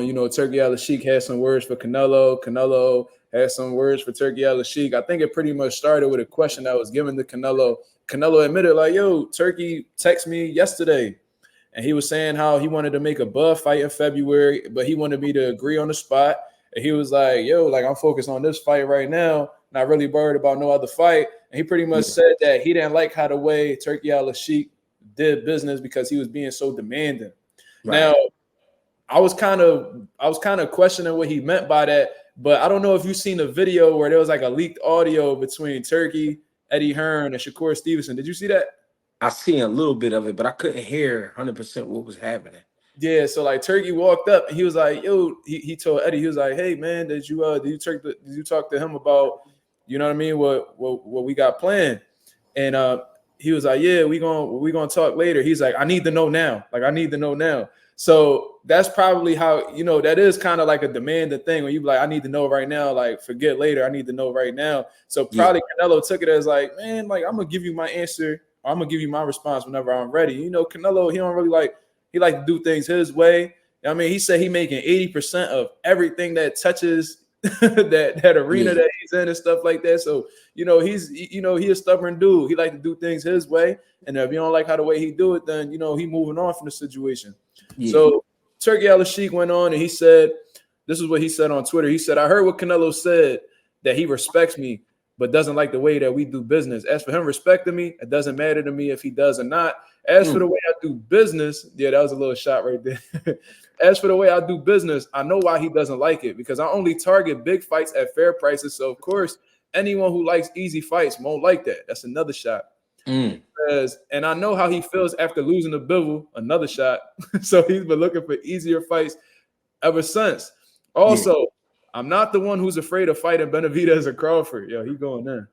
on, Turki Alalshikh had some words for Canelo. Canelo had some words for Turki Alalshikh. I think it pretty much started with a question that was given to Canelo. Canelo admitted, like, yo, Turki texted me yesterday, and he was saying how he wanted to make a Bud fight in February, but he wanted me to agree on the spot. And he was like, yo, like, I'm focused on this fight right now, not really worried about no other fight. And he pretty much said that he didn't like how the way Turki Alalshikh did business because he was being so demanding. Right. Now, I was kind of questioning what he meant by that, but I don't know if you've seen a video where there was like a leaked audio between Turki, Eddie Hearn, and Shakur Stevenson. Did you see that? I seen a little bit of it, but I couldn't hear 100% what was happening. Yeah, so like Turki walked up and he was like, yo, he told Eddie, he was like, hey man, did you talk to him about, you know what I mean, what we got planned? And he was like, yeah, we gonna talk later. He's like, I need to know now. Like, I need to know now. So that's probably how, that is kind of like a demanding thing when you be like, I need to know right now, like, forget later, I need to know right now. So probably Canelo took it as like, man, like, I'm gonna give you my answer, or I'm gonna give you my response whenever I'm ready. Canelo, he don't really like to do things his way. I mean, he said he making 80% of everything that touches that arena that he's in and stuff like that. So, he a stubborn dude. He like to do things his way. And if you don't like how the way he do it, then, he moving on from the situation. Yeah. So Turki Alalshikh went on and he said, this is what he said on Twitter. He said, I heard what Canelo said, that he respects me, but doesn't like the way that we do business. As for him respecting me, it doesn't matter to me if he does or not. As for the way I do business, yeah, that was a little shot right there. As for the way I do business, I know why he doesn't like it, because I only target big fights at fair prices. So, of course, anyone who likes easy fights won't like that. That's another shot. And I know how he feels after losing to Bivol, another shot. So he's been looking for easier fights ever since. Also, I'm not the one who's afraid of fighting Benavidez or Crawford. Yo, he going there.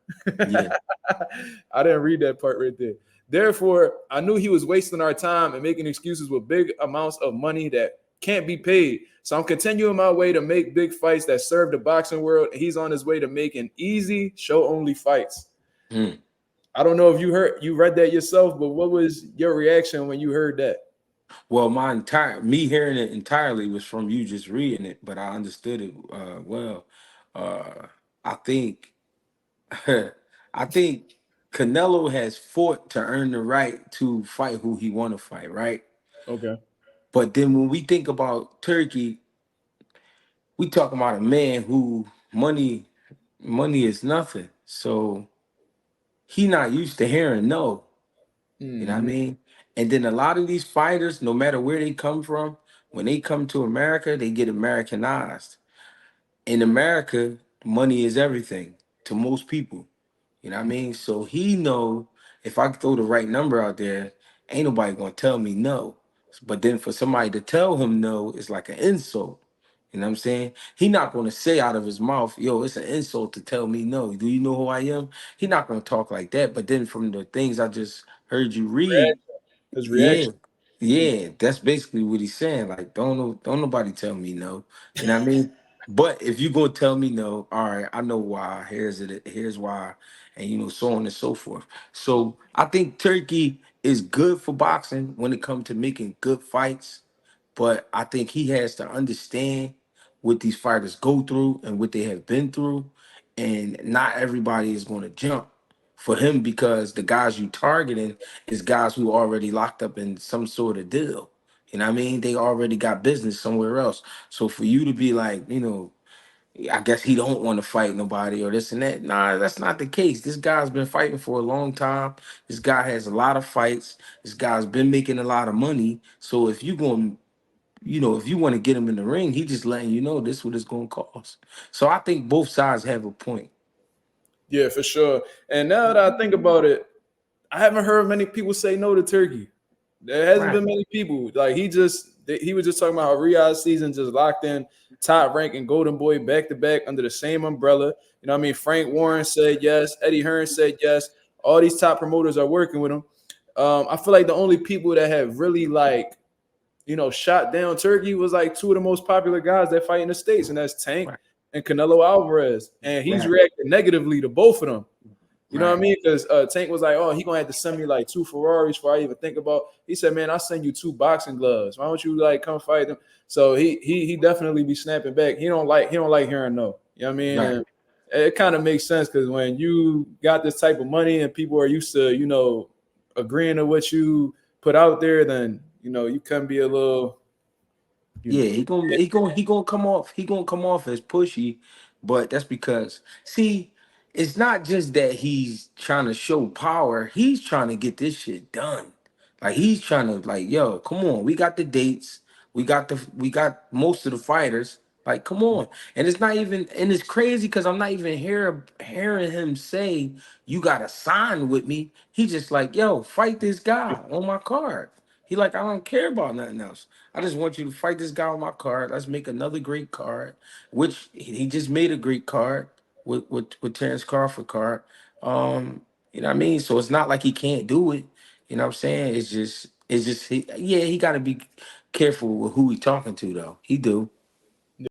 I didn't read that part right there. Therefore, I knew he was wasting our time and making excuses with big amounts of money that can't be paid. So I'm continuing my way to make big fights that serve the boxing world. He's on his way to making easy show-only fights. I don't know if you read that yourself, but what was your reaction when you heard that? Well, me hearing it entirely was from you just reading it, but I understood it well. I think Canelo has fought to earn the right to fight who he want to fight, right? Okay. But then when we think about Turki, we talk about a man who money is nothing. So he not used to hearing no. You know what I mean? And then a lot of these fighters, no matter where they come from, when they come to America, they get Americanized. In America, money is everything to most people. You know what I mean? So he know if I throw the right number out there, ain't nobody gonna tell me no. But then for somebody to tell him no, it's like an insult. You know what I'm saying? He not gonna say out of his mouth, yo, it's an insult to tell me no. Do you know who I am? He not gonna talk like that. But then from the things I just heard you read, his reaction. Yeah, that's basically what he's saying. Like, don't nobody tell me no. You know what I mean? But if you gonna tell me no, all right, I know why. Here's why, and so on and so forth. So I think Turki is good for boxing when it comes to making good fights, but I think he has to understand what these fighters go through and what they have been through, and not everybody is gonna jump for him because the guys you targeting is guys who already locked up in some sort of deal. You know what I mean? They already got business somewhere else. So for you to be like, I guess he don't want to fight nobody or this and that. Nah, that's not the case. This guy's been fighting for a long time. This guy has a lot of fights. This guy's been making a lot of money. So if you going, if you want to get him in the ring, he just letting you know this what it's going to cost. So I think both sides have a point. Yeah, for sure. And now that I think about it, I haven't heard many people say no to Turki. There hasn't been many people. Like he was just talking about how Riyadh season just locked in top rank and Golden Boy back to back under the same umbrella. You know what I mean? Frank Warren said yes. Eddie Hearn said yes. All these top promoters are working with him. I feel like the only people that have really shot down Turki was like two of the most popular guys that fight in the States, and that's Tank and Canelo Alvarez. And he's reacted negatively to both of them. You know what I Right. mean? Because Tank was like, "Oh, he gonna have to send me like 2 Ferraris before I even think about." He said, "Man, I'll send you 2 boxing gloves. Why don't you like come fight them?" So he definitely be snapping back. He don't like hearing no. You know what I mean? Right. And it kind of makes sense because when you got this type of money and people are used to agreeing to what you put out there, then you can be a little you Yeah, know. he gonna come off as pushy, but that's because see, it's not just that he's trying to show power. He's trying to get this shit done. Like he's trying to like, yo, come on, we got the dates, we got most of the fighters. Like, come on, and it's not even, and it's crazy because I'm not even hearing him say you gotta sign with me. He just like, yo, fight this guy on my card. He like, I don't care about nothing else. I just want you to fight this guy on my card. Let's make another great card, which he just made a great card with Terrence Crawford card. You know what I mean? So it's not like he can't do it. You know what I'm saying? It's just he got to be careful with who he talking to though. He do.